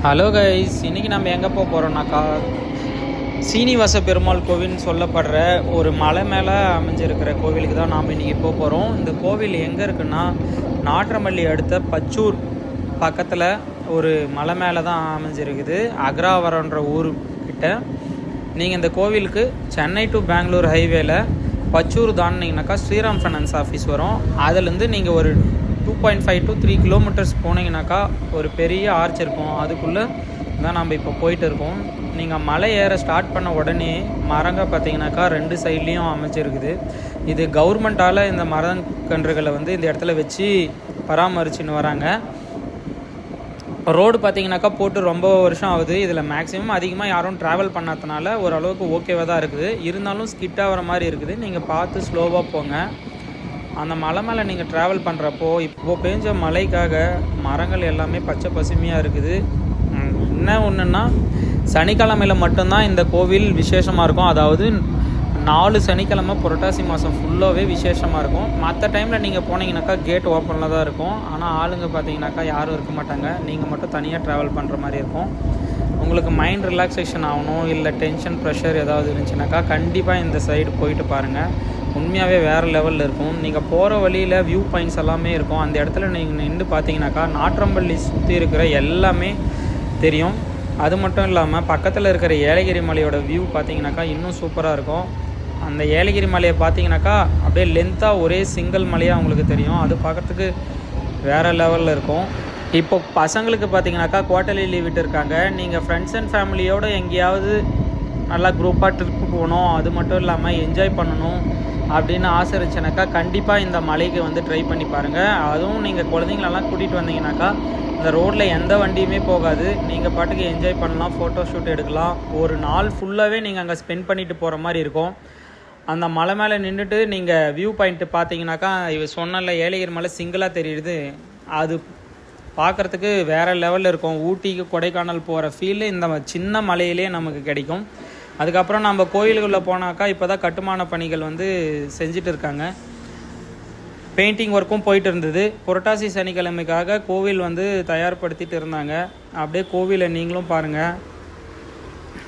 Hello guys, இன்றைக்கி நம்ம எங்கே போகிறோம்னாக்கா சீனிவாச பெருமாள் கோவில்னு சொல்லப்படுற ஒரு மலை மேலே அமைஞ்சிருக்கிற கோவிலுக்கு தான் நாம் இன்றைக்கி போகிறோம். இந்த கோவில் எங்கே இருக்குன்னா நாற்றமல்லி அடுத்த பச்சூர் பக்கத்தில் ஒரு மலை மேலே தான் அமைஞ்சிருக்குது. அக்ராவரம்ன்ற ஊருக்கிட்ட. நீங்கள் இந்த கோவிலுக்கு சென்னை டு பெங்களூர் ஹைவேல பச்சூர் தாண்டினீங்கனாக்கா ஸ்ரீராம் ஃபைனான்ஸ் ஆஃபீஸ் வரும். அதுலேருந்து நீங்கள் ஒரு 2.5 to 3 கிலோமீட்டர்ஸ் போனீங்கன்னாக்கா ஒரு பெரிய ஆர்ச் இருக்கும். அதுக்குள்ளே தான் நம்ம இப்போ போயிட்டு இருக்கோம். நீங்கள் மலை ஏற ஸ்டார்ட் பண்ண உடனே மரங்க பார்த்தீங்கன்னாக்கா 2 சைட்லேயும் அமைச்சிருக்குது. இது கவர்மெண்ட்டால் இந்த மரக்கன்றுகளை இந்த இடத்துல வச்சு பராமரிச்சுன்னு வராங்க. ரோடு பார்த்தீங்கன்னாக்கா போட்டு ரொம்ப வருஷம் ஆகுது. இதில் மேக்ஸிமம் அதிகமாக யாரும் ட்ராவல் பண்ணாதனால ஓரளவுக்கு ஓகேவாக தான் இருக்குது. இருந்தாலும் ஸ்கிட் ஆகிற மாதிரி இருக்குது. நீங்கள் பார்த்து ஸ்லோவாக போங்க. அந்த மலை மேலே நீங்கள் ட்ராவல் பண்ணுறப்போ இப்போது பேஞ்ச மழைக்காக மரங்கள் எல்லாமே பச்சை பசுமையாக இருக்குது. என்ன ஒன்றுன்னா சனிக்கிழமையில் மட்டும்தான் இந்த கோவில் விசேஷமாக இருக்கும். அதாவது 4 சனிக்கிழமை புரட்டாசி மாதம் ஃபுல்லாகவே விசேஷமாக இருக்கும். மற்ற டைமில் நீங்கள் போனீங்கன்னாக்கா கேட் ஓப்பனில் தான் இருக்கும். ஆனால் ஆளுங்க பார்த்தீங்கன்னாக்கா யாரும் இருக்க மாட்டாங்க. நீங்கள் மட்டும் தனியாக ட்ராவல் பண்ணுற மாதிரி இருக்கும். உங்களுக்கு மைண்ட் ரிலாக்ஸேஷன் ஆகணும், இல்லை டென்ஷன் ப்ரெஷர் ஏதாவது இருந்துச்சுனாக்கா கண்டிப்பாக இந்த சைடு போயிட்டு பாருங்கள். உண்மையாகவே வேறு லெவலில் இருக்கும். நீங்கள் போகிற வழியில் வியூ பாயிண்ட்ஸ் எல்லாமே இருக்கும். அந்த இடத்துல நீங்கள் நின்று பார்த்தீங்கன்னாக்கா நாற்றம்பள்ளி சுற்றி இருக்கிற எல்லாமே தெரியும். அது மட்டும் இல்லாமல் பக்கத்தில் இருக்கிற ஏலகிரி மலையோட வியூ பார்த்தீங்கன்னாக்கா இன்னும் சூப்பராக இருக்கும். அந்த ஏலகிரி மலையை பார்த்தீங்கன்னாக்கா அப்படியே லென்த்தாக ஒரே சிங்கிள் மலையாக உங்களுக்கு தெரியும். அது பார்க்குறதுக்கு வேறு லெவலில் இருக்கும். இப்போ பசங்களுக்கு பார்த்தீங்கன்னாக்கா குவார்ட்டர்லி லீவ் விட்டுருக்காங்க. நீங்கள் ஃப்ரெண்ட்ஸ் அண்ட் ஃபேமிலியோடு எங்கேயாவது நல்லா குரூப்பாக ட்ரிப்பு போகணும், அது மட்டும் இல்லாமல் என்ஜாய் பண்ணணும் அப்படின்னு ஆசை இருந்துச்சுனாக்கா கண்டிப்பாக இந்த மலைக்கு ட்ரை பண்ணி பாருங்கள். அதுவும் நீங்கள் குழந்தைங்களெல்லாம் கூட்டிகிட்டு வந்தீங்கன்னாக்கா இந்த ரோட்டில் எந்த வண்டியுமே போகாது. நீங்கள் பாட்டுக்கு என்ஜாய் பண்ணலாம், ஃபோட்டோ ஷூட் எடுக்கலாம். ஒரு நாள் ஃபுல்லாகவே நீங்கள் அங்கே ஸ்பெண்ட் பண்ணிவிட்டு போகிற மாதிரி இருக்கும். அந்த மலை மேலே நின்றுட்டு நீங்கள் வியூ பாயிண்ட்டு பார்த்தீங்கன்னாக்கா சொன்னல ஏலகிரி மலை சிங்கிளாக தெரியுது. அது பார்க்குறதுக்கு வேறு லெவலில் இருக்கும். ஊட்டிக்கு கொடைக்கானல் போகிற ஃபீல் இந்த சின்ன மலையிலே நமக்கு கிடைக்கும். அதுக்கப்புறம் நம்ம கோயிலுக்குள்ளே போனாக்கா இப்போ தான் கட்டுமான பணிகள் செஞ்சுட்டு இருக்காங்க. பெயிண்டிங் ஒர்க்கும் போயிட்டு இருந்தது. புரட்டாசி சனிக்கிழமைக்காக கோவில் தயார்படுத்திட்டு இருந்தாங்க. அப்படியே கோவிலை நீங்களும் பாருங்கள்,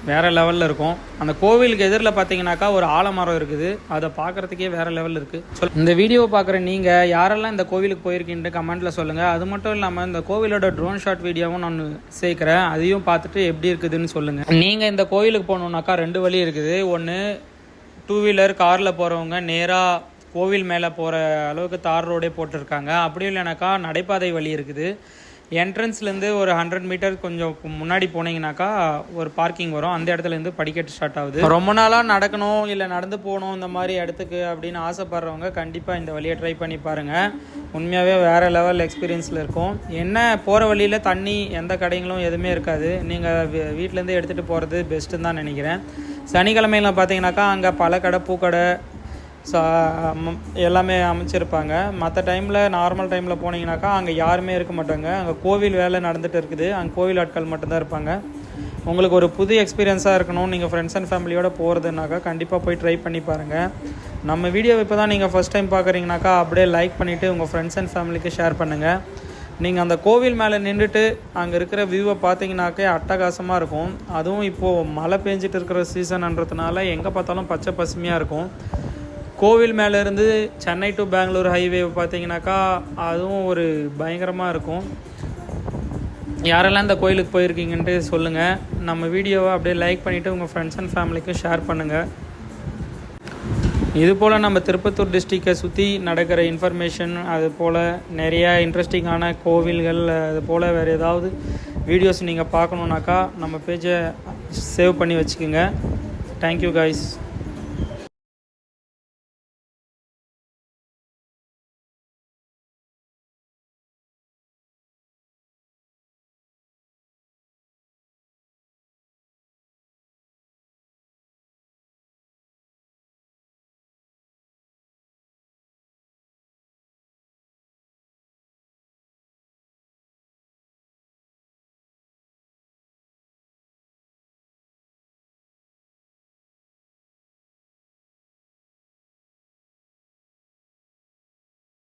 வேறு லெவலில் இருக்கும். அந்த கோவிலுக்கு எதிரில் பார்த்தீங்கன்னாக்கா ஒரு ஆலமரம் இருக்குது. அதை பார்க்குறதுக்கே வேறு லெவலில் இருக்குது. இந்த வீடியோவை பார்க்குற நீங்கள் யாரெல்லாம் இந்த கோவிலுக்கு போயிருக்கீங்கன்னு கமெண்ட்டில் சொல்லுங்கள். அது மட்டும் இல்லாமல் இந்த கோவிலோட ட்ரோன் ஷாட் வீடியோவும் நான் சேர்க்குறேன். அதையும் பார்த்துட்டு எப்படி இருக்குதுன்னு சொல்லுங்கள். நீங்கள் இந்த கோவிலுக்கு போகணுன்னாக்கா 2 வழி இருக்குது. ஒன்று 2 வீலர் காரில் போகிறவங்க நேராக கோவில் மேலே போகிற அளவுக்கு தார் ரோடே போட்டிருக்காங்க. அப்படி இல்லைனாக்கா நடைபாதை வழி இருக்குது. என்ட்ரன்ஸ்லேருந்து ஒரு 100 மீட்டர் கொஞ்சம் முன்னாடி போனீங்கன்னாக்கா ஒரு பார்க்கிங் வரும். அந்த இடத்துலேருந்து படிக்கட்டு ஸ்டார்ட் ஆகுது. ரொம்ப நாளாக நடக்கணும் இல்லை நடந்து போகணும் இந்த மாதிரி இடத்துக்கு அப்படின்னு ஆசைப்படுறவங்க கண்டிப்பாக இந்த வழியை ட்ரை பண்ணி பாருங்கள். உண்மையாகவே வேறு லெவல் எக்ஸ்பீரியன்ஸில் இருக்கும். என்ன போகிற வழியில் தண்ணி எந்த கடைகளும் எதுவுமே இருக்காது. நீங்கள் வீட்டிலேருந்து எடுத்துகிட்டு போகிறது பெஸ்ட்டுன்னு தான் நினைக்கிறேன். சனிக்கிழமையில் பார்த்தீங்கன்னாக்கா அங்கே பழக்கடை, பூக்கடை எல்லாமே அமைச்சிருப்பாங்க. மற்ற டைமில் நார்மல் டைமில் போனீங்கன்னாக்கா அங்கே யாருமே இருக்க மாட்டாங்க. அங்கே கோவில் வேலை நடந்துகிட்டு இருக்குது. அங்கே கோவில் ஆட்கள் மட்டும்தான் இருப்பாங்க. உங்களுக்கு ஒரு புது எக்ஸ்பீரியன்ஸாக இருக்கணும், நீங்கள் ஃப்ரெண்ட்ஸ் அண்ட் ஃபேமிலியோடு போகிறதுனாக்கா கண்டிப்பாக போய் ட்ரை பண்ணி பாருங்கள். நம்ம வீடியோ இப்போ தான் நீங்கள் ஃபஸ்ட் டைம் பார்க்குறீங்கனாக்கா அப்படியே லைக் பண்ணிவிட்டு உங்கள் ஃப்ரெண்ட்ஸ் அண்ட் ஃபேமிலிக்கு ஷேர் பண்ணுங்கள். நீங்கள் அந்த கோவில் மேலே நின்றுட்டு அங்கே இருக்கிற வியூவை பார்த்தீங்கன்னாக்கே அட்டகாசமாக இருக்கும். அதுவும் இப்போது மழை பெஞ்சிட்டு இருக்கிற சீசன்ன்றதுனால எங்கே பார்த்தாலும் பச்சை பசுமையாக இருக்கும். கோவில் மேலேருந்து சென்னை டு பெங்களூர் ஹைவே பார்த்தீங்கன்னாக்கா அதுவும் ஒரு பயங்கரமாக இருக்கும். யாரெல்லாம் இந்த கோயிலுக்கு போயிருக்கீங்கன்ட்டு சொல்லுங்கள். நம்ம வீடியோவை அப்படியே லைக் பண்ணிவிட்டு உங்கள் ஃப்ரெண்ட்ஸ் அண்ட் ஃபேமிலிக்கு ஷேர் பண்ணுங்கள். இதுபோல் நம்ம திருப்பத்தூர் டிஸ்ட்ரிக்டை சுற்றி நடக்கிற இன்ஃபர்மேஷன், அது போல் நிறையா இன்ட்ரெஸ்டிங்கான கோவில்கள், அது போல் வேறு ஏதாவது வீடியோஸ் நீங்கள் பார்க்கணுன்னாக்கா நம்ம பேஜை சேவ் பண்ணி வச்சுக்கோங்க. Thank you guys.